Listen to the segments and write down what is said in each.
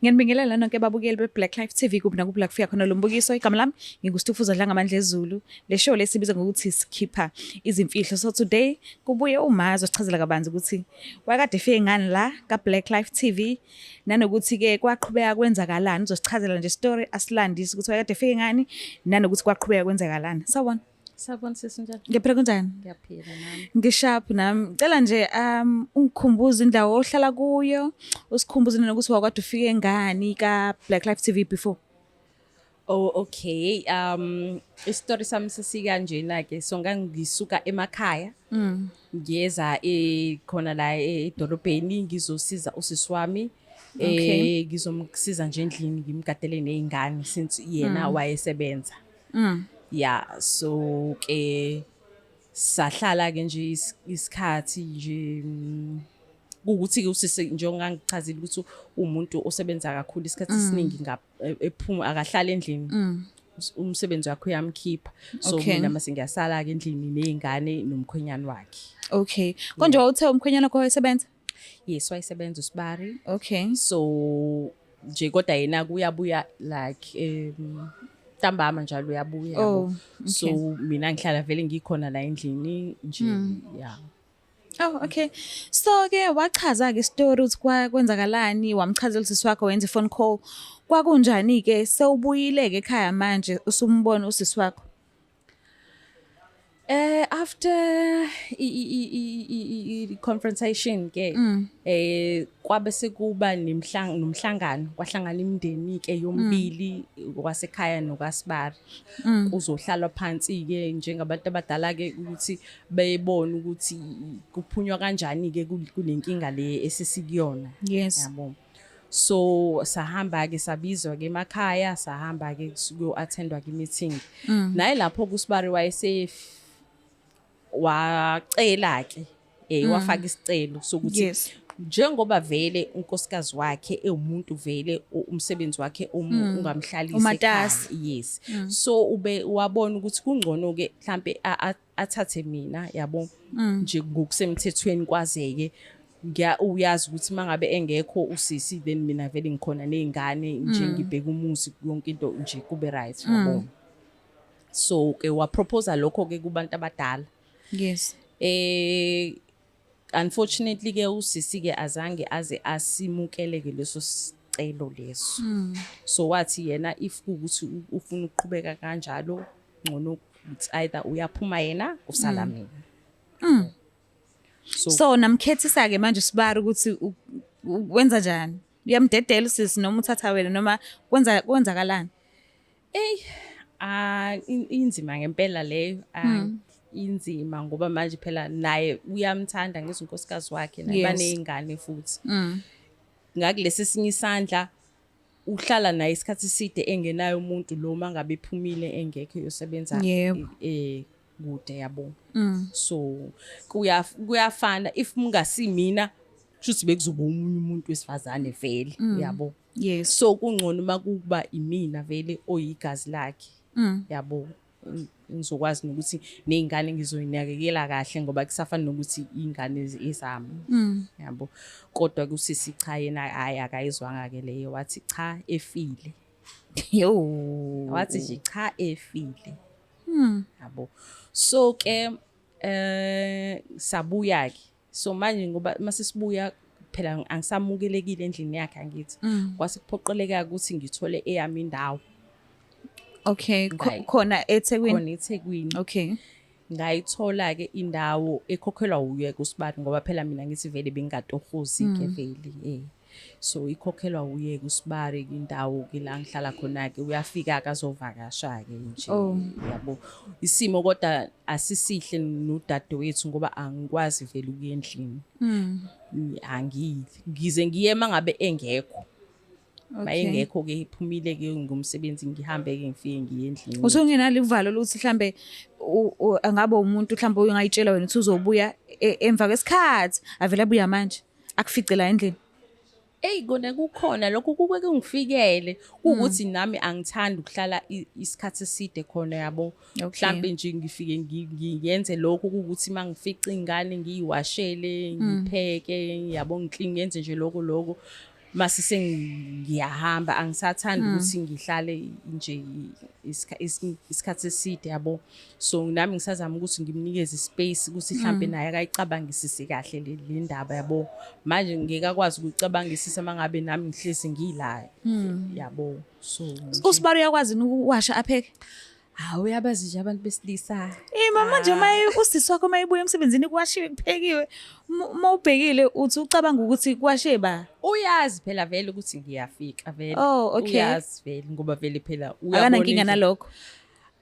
Ngiyanibingelela nonke ababukeli be-Black Life TV kuphi nakuphi la kufika khona lo mbukiso. Igama lami nginguStufuza Dlangamandla eZulu. Le show lesibiza ngokuthi sikhipha izimfihlo. So today kubuye uMazi osichazela kabanzi ukuthi wakade efike ngani la ka-Black Life TV nanokuthi-ke kwaqhubeka kwenzakalani. Uzosichazela nje story asilandise ukuthi wakade efike ngani nanokuthi kwaqhubeka kwenzakalani. Sawubona. Sawubona sisi njani? Ngiyaphila kunjani? Ngiyaphila nami. Ngishaphi nami. Cela nje ungikhumbuze indawo ohlala kuyo, usikhumbuze nokuthi wakade ufike ngani ka-Black Life TV before. Oh okay. Isitori sami sesikanjena-ke so ngangisuka emakhaya. Ngiyeza khona la edolobheni ngizosiza usisi wami. Ngizomsiza nje endlini ngimgadele nezingane since yena wayesebenza. Yeah, so ke sahlala ke nje isikhathi nje ukuthi ke usisi nje ongangichazile ukuthi umuntu osebenza kakhulu isikhathi esiningi ephuma akahlala endlini. Umsebenzi wakhe uyamkhipha. So mina mase ngiyasala ke endlini nezingane nomkhwenyana wakhe. Okay. Konje wawuthe umkhwenyana wakho wayesebenza? Yes, wayesebenza uSibari. Okay. So nje kodwa yena kuyabuya like ntambama njalo uyabuya yabo. So mina ngihlala vele ngikhona la endlini nje yeah. Oh okay. So ke wachaza ke story ukuthi kwenzakalani, wamchazela usisi wakho wenza phone call. Kwakunjani ke sewubuyile ke ekhaya manje usumbona usisi wakho? After confrontation ke kwabe sekuba nomhlangano kwahlangana imindeni ke yombili kwasekhaya nokaSibari kuzohlalwa phansi ke njengabantu abadala ke ukuthi beyibone ukuthi kuphunywa kanjani ke kulenkinga le esisikuyona. Yes. Yabo. So sahamba ke sabizwa ke emakhaya sahamba ke kuyo attendwa ke meeting naye lapho kuSibari wayese wacela ke wafaka isicelo sokuthi njengoba vele unkosikazi wakhe umuntu vele umsebenzi wakhe ungamhlalisi ekhaya. Yes. So wabona ukuthi kungcono ke mhlambe athathe mina yabo nje ngokusemthethweni kwazeke uyazi ukuthi mangabe engekho usisi then mina vele ngikhona nezingane nje ngibheka umuzi yonke into nje kube right yabo. So ke wa propose lokho ke kubantu abadala. Yes. Unfortunately ke usisi ke azange aze asimukeleke leso sicelo leso. So wathi yena if ukuthi ufuna ukuqhubeka kanjalo ngcono ukuthi either uyaphuma yena usala mina. So namkhethisa ke manje Sibari ukuthi wenza njani? Uyamdedela usisi noma uthatha wena noma kwenzakalani? Inzima ngempela leyo. Inzima ngoba manje phela naye uyamthanda ngezinkosikazi wakhe nabanezingane futhi. Ngakulesi sinye isandla uhlala naye isikhathi eside engenayo umuntu lo mangabe ephumile engekho yosebenza kude yabo. So kuyafana if mungasimina futhi bekuzoba umunye umuntu wesifazane vele yabo. Yes. So kungcono makuba imina vele oyigazi lakhe yabo. Ngizokwazi ukuthi nezingane ngizoyinakekela kahle ngoba kusafana nokuthi ingane ezami yabo. Kodwa kusisi cha yena akayizwanga ke leyo wathi cha efile. Wathi nje cha efile. Yabo. So ke sabuya ke so manje ngoba masisibuya phela angisamukelekile endlini yakhe angithi kwase kuphoqeleka ukuthi ngithole eyami indawo. Okay, khona eThekwini. Khona eThekwini. Okay. Ngayithola ke indawo ekhokhelwa uye kuSibari ngoba phela mina ngithi vele bengingatohozi ke vele so ikhokhelwa uye kuSibari indawo ke la ngihlala khona ke uyafika akazovakasha ke nje yabo. Isimo kodwa asisihle nodadewethu ngoba angikwazi vele ukuya endlini. Ngize ngiye mangabe engekho. Mayengekho ke iphumile ke ngomsebenzi ngihambe ke ngifike ngiye endlini. Usungenalo ivalo lokuthi mhlambe angabe umuntu mhlambe uyangayitshela wena ukuthi uzobuya emva kwesikhathi avela abuya manje akufice la endlini. Kona kukhona lokho kuke kungifikele ukuthi nami angithandi ukuhlala isikhathi eside khona yabo. Mhlambe nje ngifike ngiyenze lokho ukuthi mangifica ingane ngiyiwashele ngipheke yabo ngiclean ngenze nje lokho mase sengiyahamba angisathanda ukuthi ngihlale nje isikhathi eside yabo. So nami ngisazama ukuthi ngimnikeze ispace ukuthi mhlambe naye akayicabangisise kahle le ndaba yabo. Manje ngeke akwazi ukuyicabangisisa mangabe nami ngihlezi ngila yabo. So uSibari uyakwazi ukuwasha apheke? hawu uyabazi nje abantu besilisa. Manje maye usisi wakho mayibuya emsebenzini kuwashiwe kuphekiwe mawubhekile uthi ucabanga ukuthi kuwashe ba? Uyazi phela vele ukuthi ngiyafika vele. Oh, okay. Uyazi vele ngoba vele phela Akana nkinga nalokho.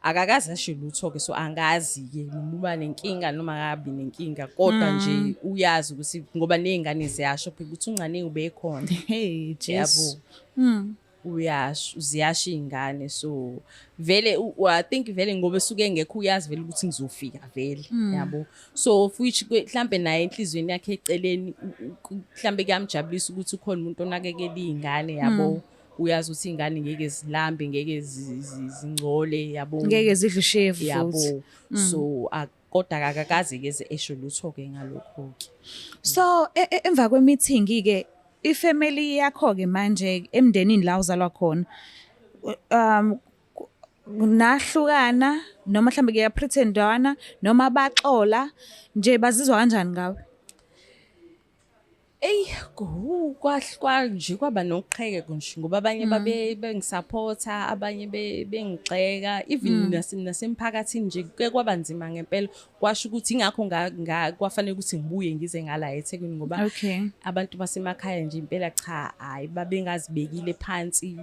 Akakazi asho lutho ke so angazi ke noma nenkinga noma ngabi nenkinga kodwa nje uyazi ukuthi ngoba nezingane ziyasho phela ukuthi ungane ubekhona. Hey Yabo. Uyasho ziyasho izingane so vele I think vele ngoba esuke engekho uyazi vele ukuthi ngizofika vele yabo. So futhi mhlambe naye enhlizweni yakhe eceleni mhlambe kuyamjabulisa ukuthi ukhona umuntu onakekela izingane yabo. Uyazi ukuthi izingane ngeke zilambe ngeke zingcole yabo. Ngeke zidle ushevu yabo. So kodwa akakaze ke esho lutho ke ngalokho ke. So emva kwemeeting ke ifamily yakho ke manje emndenini la uzalwa khona nahlukana noma mhlambe ke yapretendwana noma baxola nje bazizwa kanjani ngawe? Nje kwaba noqheke konje ngoba abanye bengisupporta abanye bengixeka even nasemphakathini nje ke kwaba nzima ngempela kwasho ukuthi ingakho kwafanele ukuthi ngibuye ngize ngala eThekwini ngoba abantu basemakhaya nje impela cha hayi babengazibekile phansi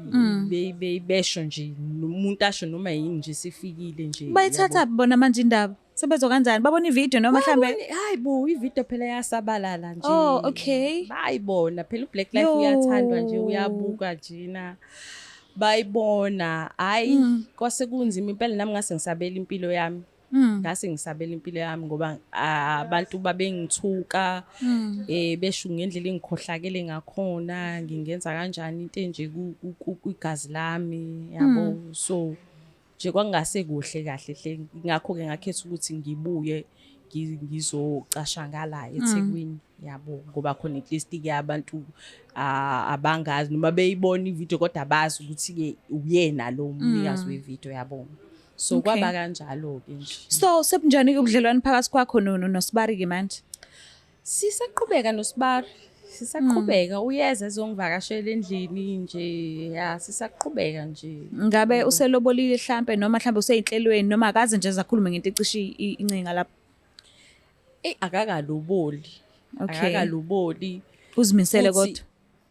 besho nje umuntu asho noma yini nje sifikile nje bayithatha bona manje indaba sebezwa kanjani babona ivideo noma mhlambe hayibo ivideo phela yasabalala nje. Oh, okay. Bayibona phela uBlack Life uyathandwa nje uyabuka njena bayibona hayi kwase kunzima impela nami ngase ngisabela impilo yami. Ngase ngisabela impilo yami ngoba abantu babengithuka besho ngendlela engikhohlakele ngakhona ngingenza kanjani into nje kuigazi lami yabo. So nje kwangase kuhle kahle hle ngakho ke ngakhetha ukuthi ngibuye ngizocasha ngala eThekwini yabo ngoba khona at least ke abantu abangazi noma beyibona ivideo kodwa bazi ukuthi ke uyena lo umnikazi wevideo yabo. So kwaba kanjalo ke nje. So sebunjani ubudlelwano phakathi kwakho noSibari ke manje? Sisaqhubeka noSibari. Sisaqhubeka uyeza ezongivakashela endlini nje sisaqhubeka nje. Ngabe uselobolile mhlambe noma mhlambe useyinhlelweni noma akaze nje zakhuluma ngento ecishe incinga lapha? Akakaloboli. Akakaloboli. Uzimisele kodwa.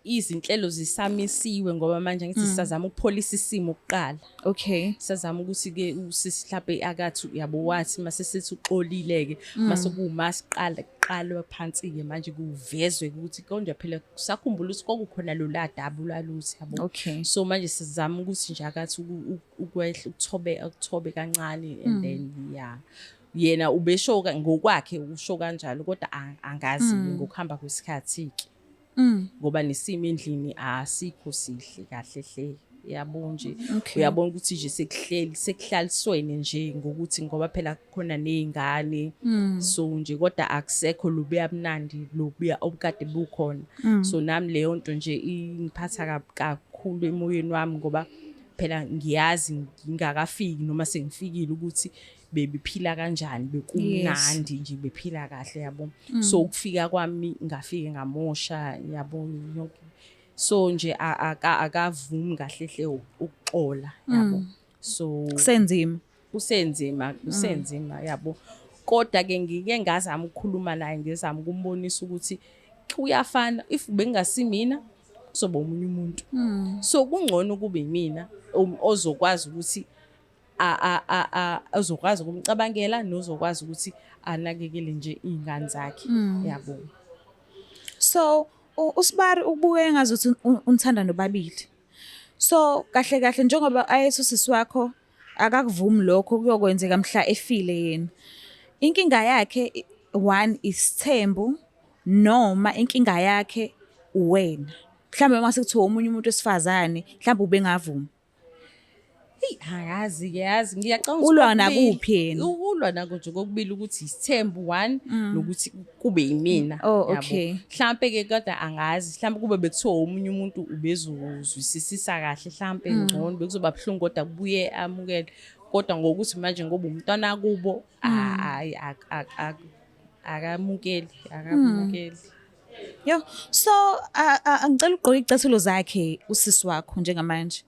Izinhlelo zisamisiwe ngoba manje ngithi sisazama ukupholisa isimo kuqala. Okay. Sisazama ukuthi ke usisihlaphe akathi yabo wathi mase sithi uxolile ke mase kuumasiqala kuqalwe phansi ke manje kuvezwe ukuthi konje phela kusakhumbula ukuthi kokukhona lo ladabu laluthi yabo. Okay. So manje sizama ukuthi nje akathi ukwehla ukuthobe kancane and then yena ubeshoka ngokwakhe usho kanjalo kodwa angazi ngokuhamba kwesikhathi ke. Ngoba nesimo endlini asikho sihle kahle hle yabo nje uyabona ukuthi nje sekuhlalisweni nje ngokuthi ngoba phela khona nezingane so nje kodwa akusekho lobuya mnandi lobuya obukade bukhona. So nami leyo nto nje ingiphatha kakhulu emoyeni wami ngoba phela ngiyazi ngingakafiki noma sengifikile ukuthi bebiphila kanjani bekumnandi nje bephila kahle yabo. So ukufika kwami ngafike ngamosha yabo yonke. So nje akavumi kahle hle ukuxola yabo. So kusenzima yabo. Kodwa ke ngike ngazama ukukhuluma naye ngizama ukumbonisa ukuthi uyafana if bengasimina soba umunye umuntu. So kungcono kube yimina ozokwazi ukuthi azokwazi ukumcabangela nozokwazi ukuthi anakekele nje izingane zakhe yabo. So uSibari ubuye engazuthi unithanda nobabili. So kahle njengoba ayesosisi wakho akakuvumi lokho kuyokwenzeka mhla efile yena. Inkinga yakhe one isithembu noma inkinga yakhe uwena. Mhlambe mase kuthiwa umunye umuntu wesifazane mhlambe ubengavuma. Angazi yazi ngiyacabanga Ulwa nakuphi yena? ulwa nako nje kokubili ukuthi isithembu one nokuthi kube yimina. Oh, yabo. okay. Mhlampe ke kodwa angazi mhlampe kube bekuthiwa omunye umuntu ubezuzwisisisa kahle mhlampe ngcono bekuzoba buhlungu kodwa kubuye amukele kodwa ngokuthi manje ngoba umntwana kubo akamukeli. Yo, so angicela ugqoke icathulo zakhe usisi wakho njengamanje.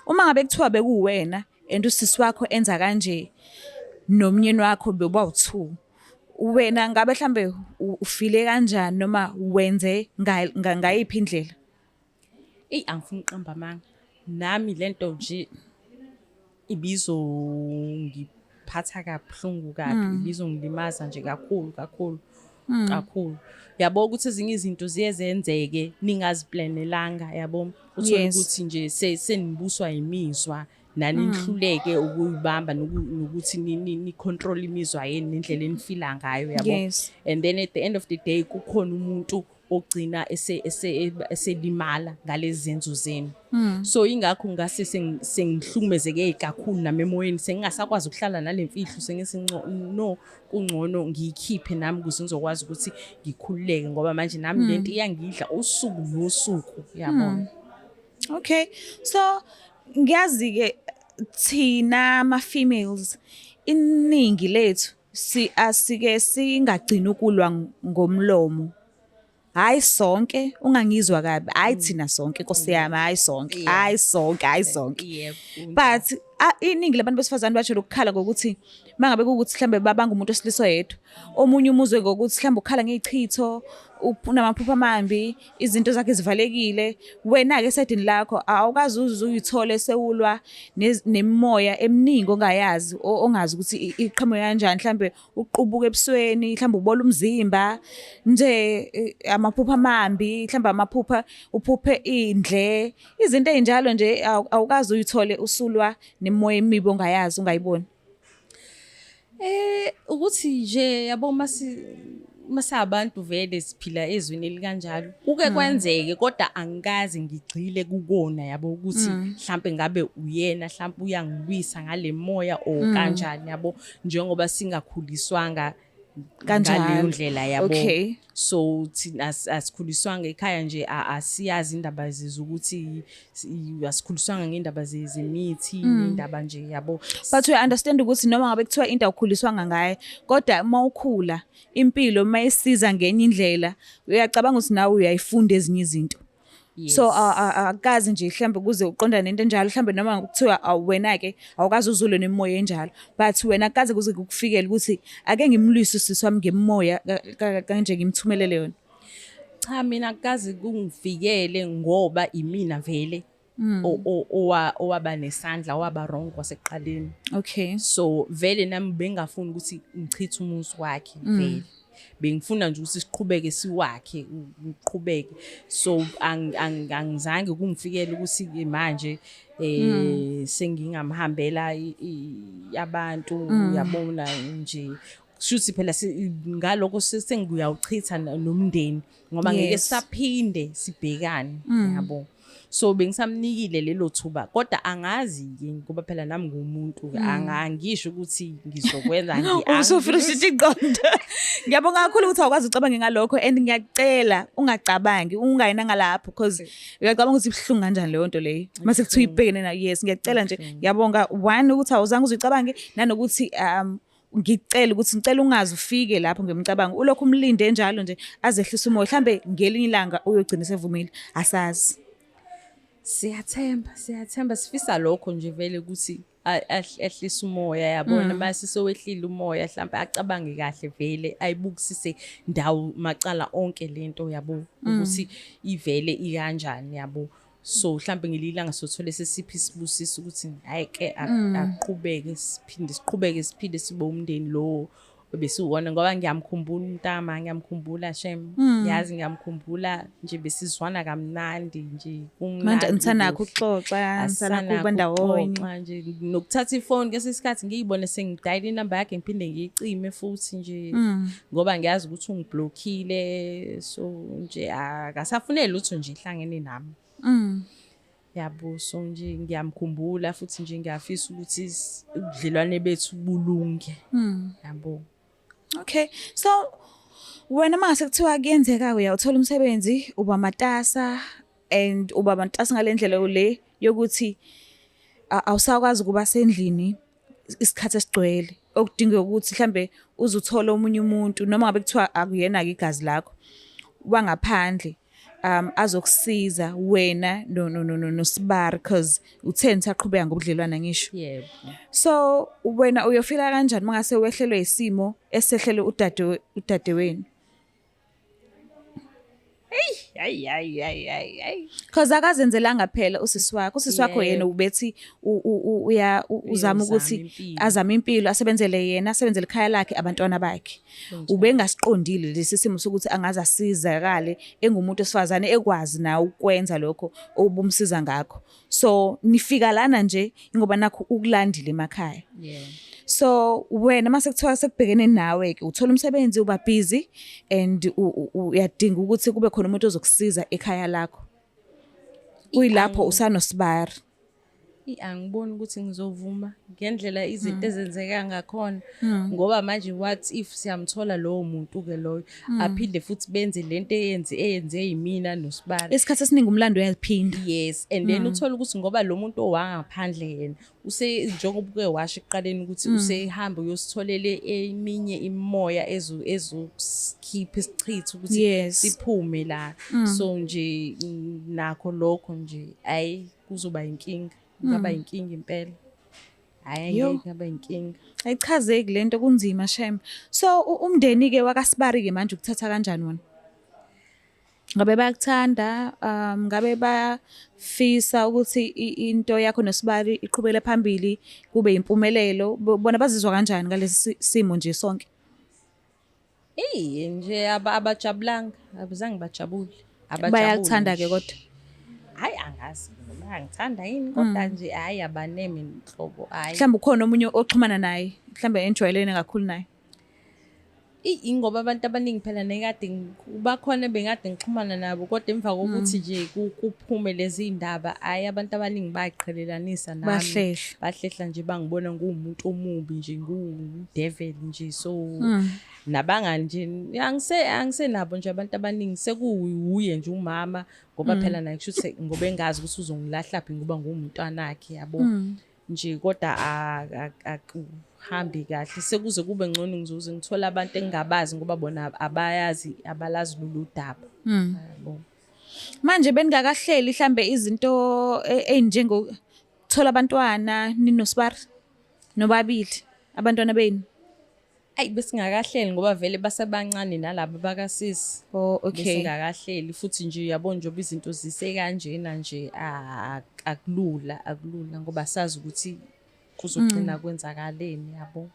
Uma ngabe kuthiwa bekuwena and usisi wakho enza kanje nomnyeni wakho bebawu2. Wena ngabe mhlambe ufile kanjani noma wenze ngayiphi indlela? Angifuni uqamba amanga. Nami lento nje ibizongiphatha kabuhlungu kabi, ibizongilimaza nje kakhulu. Yabo ukuthi ezinye izinto ziyezenzeke ningaziplanelanga yabo uthola ukuthi nje senibuswa imizwa nani nihluleke ukuyibamba nokuthi ni control imizwa yeni nendlela enifila ngayo yabo. And then at the end of the day kukhona umuntu ogcina eselimala ngalezi zenzo zenu. So ingakho ngase sengihlukumezeke kakhulu namemoyeni sengingasakwazi ukuhlala nalemfihlo no kungcono ngiyikhiphe nami ukuze ngizokwazi ukuthi ngikhululeke ngoba manje nami lento iyangidla usuku nosuku yabona. Okay, so ngiyazi ke thina ama-females iningi lethu asike singagcini ukulwa ngomlomo. Hayi sonke ungangizwa kabi hayi thina sonke Nkosi yami hayi sonke but iningi labantu besifazane batsho ukukhala ngokuthi mangabe ukuthi mhlambe babanga umuntu osilisa yedwa omunye umuzwe ngokuthi mhlambe ukhala ngeichitho unamaphupho amambi izinto zakhe zivalekile wena ke esidini lakho awukazi uyithole sewulwa nemimoya eminingi ongayazi ongazi ukuthi iqhamuka kanjani mhlambe uqubuka ebusweni mhlambe ubola umzimba nje amaphupho amambi mhlambe amaphupha uphuphe indle izinto ezinjalo nje awukazi uyithole usulwa nemimoya emibi ongayazi ungayiboni. Ukuthi nje yabo masabantu vele siphila ezweni elikanjalo kuke kwenzeke kodwa angikaze ngigcile kukona yabo ukuthi mhlambe ngabe uyena mhlambe uyangilwisa ngale moya o kanjani yabo njengoba singakhuliswanga ngaleyo ndlela yabo. Okay. So thina asikhuliswanga ekhaya nje asiyazi indaba ukuthi asikhuliswanga ngendaba zemithi indaba nje yabo. But we understand ukuthi noma ngabe kuthiwa into awukhuliswanga ngaye kodwa mawukhula impilo mayisiza ngenye indlela uyacabanga ukuthi nawe uyayifunda ezinye izinto. So akazi nje mhlambe kuze uqonda nento enjalo mhlambe noma kuthiwa wena ke awukazi uzulwe nemoya enjalo but wena akaze kuze kukufikele ukuthi ake ngimlwise usisi wami ngemoya kanje ngimthumelele yona. Cha mina akazi kungifikele ngoba imina vele owaba nesandla waba wrong kwasekuqaleni. Okay. So vele nami bengafuni ukuthi ngichithe umuzi wakhe vele. Bengifuna nje ukuthi siqhubeke siwakhe uqhubeke so angizange kungifikele ukuthi manje sengingamhambela abantu yabona nje shuthi phela ngalokho sengiyawuchitha nomndeni ngoba ngeke saphinde sibhekane yabo. So bengisamnikile lelo thuba kodwa angazi ngoba phela nami ngumuntu angisho ukuthi ngizokwenza usufuna ukuthi iqonda. Ngiyabonga kakhulu ukuthi awukwazi ucabange ngalokho and ngiyacela ungacabangi ungayinanga lapho because uyacabanga ukuthi ibhlungu kanjani leyo nto leyo mase kuthiwa ibhekene na. Yes ngiyacela nje ngiyabonga one ukuthi awuzange uzicabange nanokuthi ngicela ukuthi ngicela ungazi ufike lapho ngemcabango ulokhu umlinde njalo nje azehlisa umoya mhlambe ngelinye ilanga uyogcina sevumile asazi. Siyathemba sifisa lokho nje vele ukuthi ehlisa umoya yabona mase sowehlile umoya mhlawumbe acabange kahle vele ayibukisise ndawo macala onke lento yabo ukuthi ivele ikanjani yabo. So mhlawumbe ngelilanga sothole sesiphi sibusiso ukuthi hayi ke aqhubeke siphinde sibe umndeni lo besiwona ngoba ngiyamkhumbula umntama ngiyamkhumbula Shem yazi ngiyamkhumbula nje besizwana kamnandi nje manje ngithanakho ukuxoxa ngithanakho ukuba ndawonye manje nokuthatha ifoni ngesikhathi ngiyibone sengidayile inamba yakhe ngiphinde ngiyicime futhi nje ngoba ngiyazi ukuthi ungiblockile so nje akasafuneli lutho nje ihlangene nami. yabo. So nje ngiyamkhumbula futhi nje ngiyafisa ukuthi ubudlelwane bethu bulunge, yabo. Okay. So wena mase kuthiwa kuyenzeka uyawuthola umsebenzi uba matasa and uba matasa ngalendlela le yokuthi awusakwazi ukuba sendlini isikhathi esigcwele okudinga ukuthi mhlambe uzuthola omunye umuntu noma ngabe kuthiwa akuyena ke igazi lakho wangaphandle azokusiza wena no Sibari because utheni saqhubeka ngobudlelwana ngisho. Yebo. So wena uyofila kanjani mangase wehlelwe isimo esehlele udadewenu? Hayi. Because akazenzelanga phela usisi wakho yena ubethi uzama ukuthi azame impilo asebenzele yena asebenzele ikhaya lakhe abantwana bakhe. Ubengasiqondile lesi simo sokuthi angaza asizakale engumuntu osifazane ekwazi na ukwenza lokho obumsiza ngakho. So nifika lana nje ngoba nakho ukulandile emakhaya. Yeah. So wena mase kuthiwa sekubhekene nawe ke uthola umsebenzi uba busy and uyadinga ukuthi kube khona umuntu ozokusiza ekhaya lakho. Kuyilapho usanosibari. Angiboni ukuthi ngizovuma ngendlela izinto ezenzeka ngakhona ngoba manje what if siyamthola lowo muntu ke loyo aphinde futhi benze lento eyenze yimina noSibari. Isikhathi esiningi umlando uyaphinda. Yes, and then uthola ukuthi ngoba lo muntu owangaphandle yena njengoba uke washo ekuqaleni ukuthi usehamba uyositholele eminye imimoya ezokukhipha isichitho ukuthi siphume la. So nje nakho lokho nje kuzoba inkinga. Ngaba inkinga impela. Ngaba inkinga. Ayichazeki lento kunzima shem. So umndeni ke wakaSibari ke manje ukuthatha kanjani wona? Ngabe bayakuthanda, ngabe bafisa ukuthi into yakho noSibari iqhubele phambili kube impumelelo. Bona bazizwa kanjani ngalesi simo nje sonke? Nje abajabulanga, abazange bajabule. Bayakuthanda ke kodwa. Hayi angazi noma ngithanda yini kodwa nje abaneme inhlobo mhlawumbe ukhona omunye oxhumana naye mhlawumbe enjwayelene kakhulu naye. Ingoba abantu abaningi phela nekade bakhona bengade ngixhumana nabo kodwa emva kokuthi nje kuphume lezi indaba abantu abaningi bayiqhelelanisa nami bahlehla nje bangibona ngumuntu omubi nje devil nje. So nabangani nje angisenabo nje abantu abaningi sekuwuye nje umama ngoba phela naye kusho ngoba engazi ukuthi uzongilahla phi ngoba ngumntwana wakhe yabo nje kodwa akuhambi kahle sekuze kube ngcono ngizuze ngithola abantu engingabazi ngoba bona abalazi lolu daba. Yabo manje beningakahleli mhlambe izinto ezinjengokuthola abantwana ninoSibari nobabili abantwana benu? Besingakahleli ngoba vele basebancane nalabo bakasisi. Okay. Besingakahleli futhi nje yabo njoba izinto zisekanjena nje akulula ngoba sazi ukuthi kuzogcina kwenzakaleni yabo.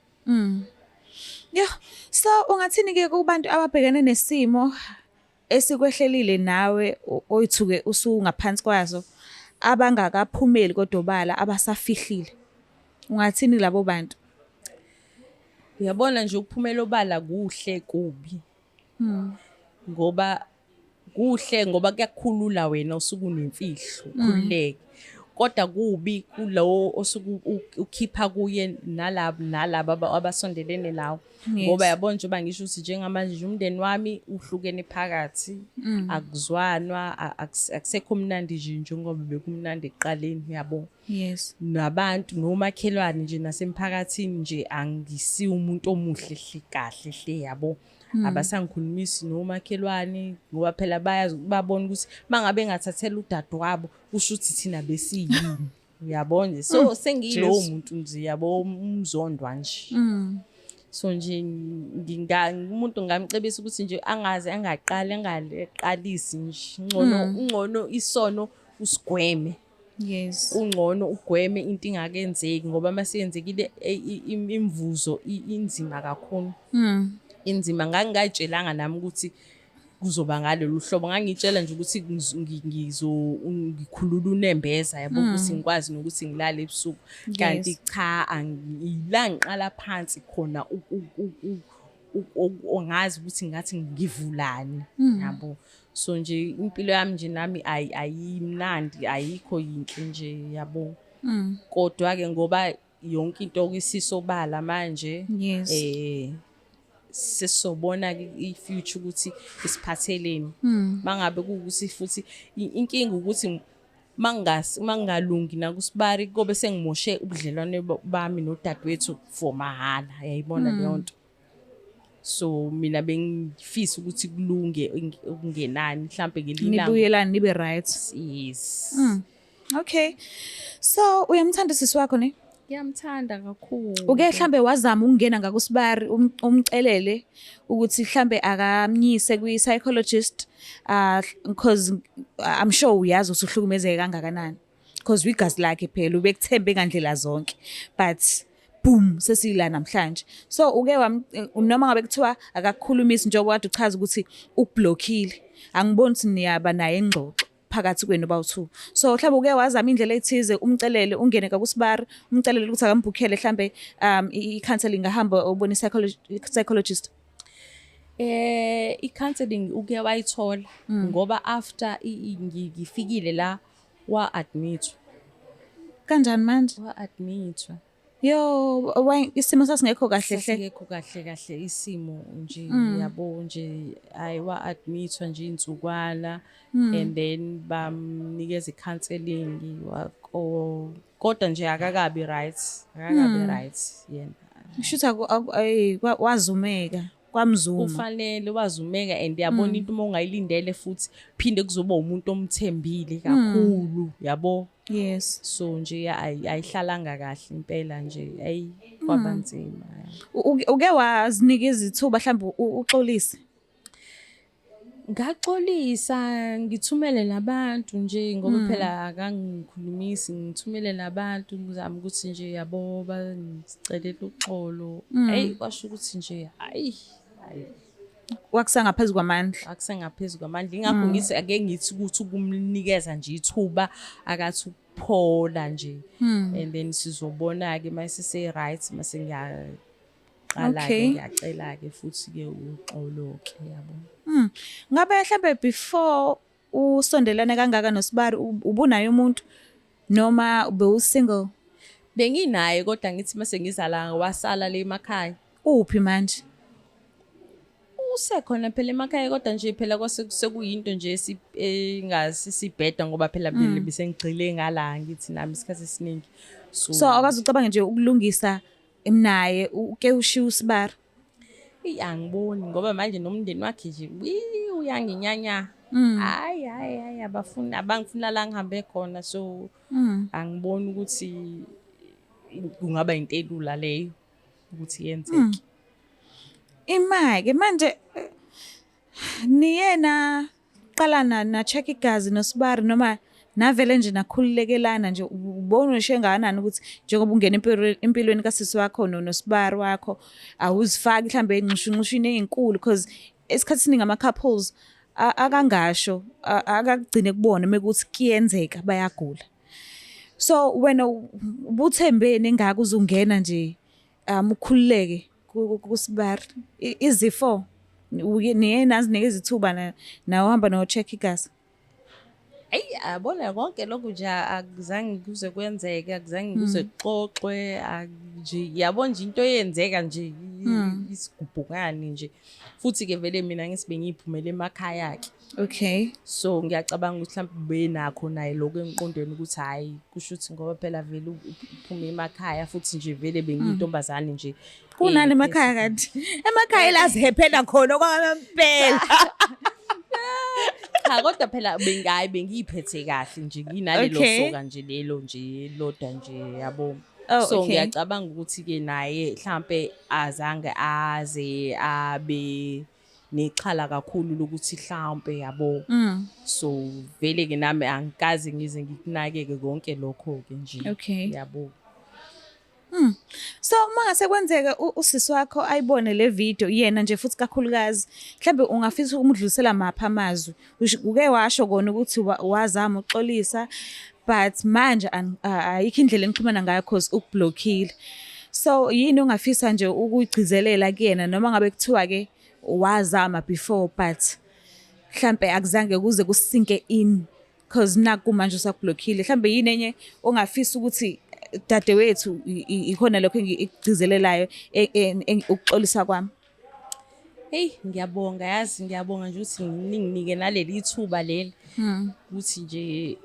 So ungathini ke kubantu ababhekene nesimo esikwehlelile nawe oyithuke usungaphansi kwazo abangakaphumeli kodobala abasafihlile? Ungathini labo bantu? Uyabona nje ukuphumela obala kuhle kubi. Ngoba kuhle ngoba kuyakhulula wena usuku unemfihlo ukhululeke. Kodwa kubi kulowo osuku ukhipha kuye nalabo abasondelene lawo. Ngoba yabona nje bangisho ukuthi njengamanje nje umndeni wami uhlukene phakathi akuzwanwa akusekho mnandi nje njengoba bekumnandi ekuqaleni yabo. Yes. Nabantu nomakhelwane nje nasemphakathini nje angisi umuntu omuhle kahle hle yabo. Abasangikhulumisi nomakhelwane ngoba phela babona ukuthi mangabe ngathathela udadu wabo kusho ukuthi thina besiyini uyabona. So sengiyilowo muntu nje yabo umzondwa nje. So nje umuntu ngamcebisa ukuthi nje angaqalisi nje ngcono isono usigweme. Yes. Ungcono ugweme into ingakenzeki ngoba masiyenzekile imvuzo inzima kakhulu. Inzima ngangayitshelanga nami ukuthi kuzoba ngalolu hlobo. Ngangitshela nje ukuthi ngikhulula unembeza yabo ukuthi ngikwazi nokuthi ngilale ebusuku. Kanti cha ila ngiqala phansi khona ongazi ukuthi ngathi ngivulani yabo. so nje impilo yami nje nami ayimnandi ayikho yinhle nje yabo kodwa ke ngoba yonke into kwisisobala manje Yes. sesobona i-future ukuthi isiphatheleni mangabe kuukuthi futhi inkinga ukuthi mangalungi nakusibari kobe sengimoshe ubudlelwane bami nodadewethu for mahhala yayibona leyo nto so mina bengifisa ukuthi kulunge okungenani mhlambe ngelinye Nibuyelane nibe right. yes Okay. So uyamthanda sisi wakho ne? ngiyamthanda kakhulu Uke mhlambe wazama ukungena ngakusibari umcelele ukuthi mhlambe akamnyise kwi psychologist because I'm sure uyazi usuhlukumezeke kangakanani because wigazi lakhe phela ubekuthembe ngandlela zonke but boom sesila namhlanje so uke noma ngabe kuthiwa akakukhulumisi njengoba kade uchaza ukuthi ukublockile angiboni ukuthi niyaba naye engxoxo phakathi kwenu bawu2 so mhlawumbe uke wazama indlela ethize umcelele ungene kakusibari umcelele ukuthi akambhukhele mhlambe i-counseling ahamba ubona i-psychologist i-counseling uke wayithola ngoba after ngifikile la wa-admitwa kanjani manje wa-admitwa yo isimo sasingekho kahle hle singekho kahle isimo nje yabo nje wa-admitwa nje insukwana and then bamnikeza i-counseling kodwa nje akakabi right yena shutha wazumeka kwamzuma ufanele wazumeka and yabona into uma ungayilindele futhi phinde kuzoba umuntu omthembile kakhulu yabo yes so nje ayihlalanga kahle impela nje kwabanzima uke wazinikeza ithuba mhlawumbe uxolise ngaxolisa ngithumele nabantu nje ngoba phela akangikhulumisi ngithumele nabantu ngizama ukuthi nje yabo bangicelela uxolo kwasho ukuthi nje wakusangaphezu kwamandla akusengaphezu kwamandla ingakho ngithi ake ngithi ukuthi ukumnikeza nje ithuba akathi ukuphola nje and then sizobona ke mase right mase ngiyaqala ke ngiyacela ke futhi ke uxolo ke yabo ngabe mhlambe before usondelane kangaka noSibari ubunayo umuntu noma ube single benginaye kodwa ngithi mase ngizala wasala le emakhaya uphi manje usekhona phela emakhaya kodwa nje phela kwasekuyinto nje engasisibheda ngoba phela vele besengigcile ngala ngithi nami isikhathi esiningi so akaze ucabanga nje ukulungisa naye uke ushiya uSibari angiboni ngoba manje nomndeni wakhe nje uyanginyanya hayi abangifuna la ngihambe khona so angiboni ukuthi kungaba intelula leyo ukuthi yenzeke imake manje niyena qalana na check igazi noSibari noma navele nje nakhululekelana nje ubona ushenganani ukuthi njengoba ungena empilweni kasisi wakho noSibari wakho awuzifaki mhlambe enqishunqishini ezinkulu because esikhathi siningi ama couples akangasho akagcine kubona mekuthi kuyenzeka bayagula so wena ubuthembeni engaka uzungena nje ukhululeke kuSibari izifo niyena azinikeza ithuba na uhamba no check igazi abona konke lokho nje akuzange kuze kwenzeke akuzange kuze kuxoxwe nje yabo nje into eyenzeka nje isigubhukani nje futhi ke vele mina ngisibe ngiyiphumela emakhaya akhe okay so ngiyacabanga ukuthi mhlawumbe benakho naye lokho enqondweni ukuthi hayi kusho ukuthi ngoba phela vele uphume emakhaya futhi nje vele bengiyintombazane nje kunani emakhaya kanti emakhaya lazihephela khona kwamampela cha kodwa phela bengiyiphethe kahle nje nginalelo soka nje lelo nje lodwa nje yabo so ngiyacabanga ukuthi ke naye mhlambe azange aze abe nechala kakhulu lokuthi mhlambe yabo so vele ke nami angikaze ngize ngikunakeke konke lokho ke nje yabo so mangase kwenzeka usisi wakho ayibone le video yena nje futhi kakhulukazi mhlambe ungafisa ukumdlulisela mapha amazwi uke washo kona ukuthi wazama uxolisa but manje ayikho indlela engixhumana ngayo cause ukublockile so yini ongafisa nje ukuyigcizelela kuyena noma ngabe kuthiwa ke wazama before but mhlambe akuzange kuze kusinke in because naku manje usablockile. Mhlambe yini enye ongafisa ukuthi dadewethu ikhona lokho engigcizelelayo ukuxolisa kwami. Hey, ngiyabonga yazi ngiyabonga nje ukuthi ninginike naleli thuba leli. Ukuthi nje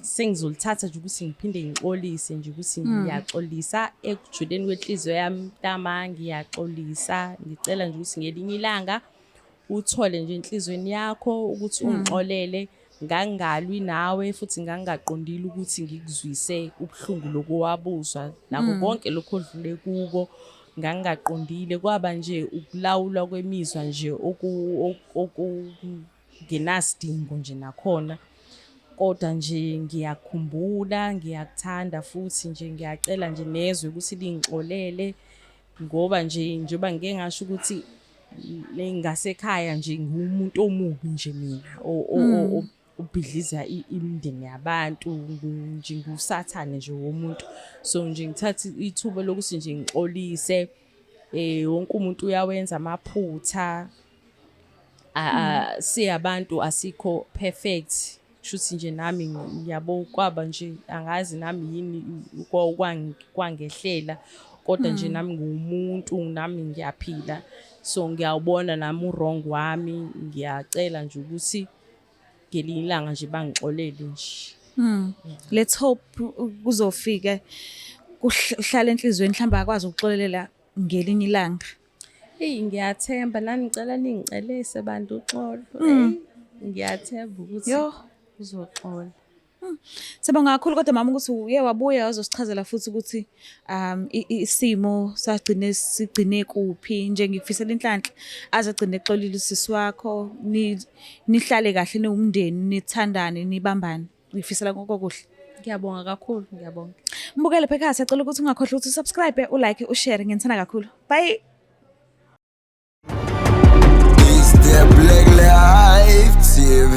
sengizolithatha nje ukuthi ngiphinde ngixolise nje ukuthi ngiyaxolisa ekujuleni kwenhliziyo yami ntama ngiyaxolisa ngicela nje ukuthi ngelinye ilanga uthole nje enhlizweni yakho ukuthi ungixolele ngangalwi nawe futhi ngangaqondile ukuthi ngikuzwise ubhlungu lokuwabuzwa nakho konke lokho odlule kuko ngangaqondile kwaba nje ukulawulwa kwemizwa nje okungenasidingo nje nakhona kodwa nje ngiyakhumbula ngiyakuthanda futhi nje ngiyacela nje nezwe ukuthi lingixolele ngoba nje njengoba ngike ngasho ukuthi ngasekhaya nje ngumuntu omubi nje mina ubhidliza imindeni yabantu nje ngusathane nje womuntu so nje ngithatha ithuba lokuthi nje ngixolise wonke umuntu uyawenza amaphutha siyabantu asikho perfect shuthi nje nami ngiyabo kwaba nje angazi nami yini kwangehlela kodwa nje nami ngumuntu nami ngiyaphila so ngiyawubona nami wrong wami ngiyacela nje ukuthi ngelinye ilanga nje bangixolele nje. Let's hope kuzofika kuhlala enhlizweni mhlamba akwazi ukuxolelela ngelinye ilanga. Hey ngiyathemba nani ngicela ningicelese bantu uxolo. Ngiyathemba ukuthi uzoxola. Sibonga kakhulu kodwa mama ukuthi uye wabuya wazosichazela futhi ukuthi isimo sigcine kuphi nje ngikufisela inhlanhla azagcine exolile usisi wakho nihlale kahle niwumndeni nithandane nibambane ngifisela konke okuhle. Ngiyabonga kakhulu ngiyabonga. Mbukele pheka siyacela ukuthi ungakhohlwa ukuthi subscribe ulike ushare nginthanda kakhulu. Bye. Is there Black Life TV?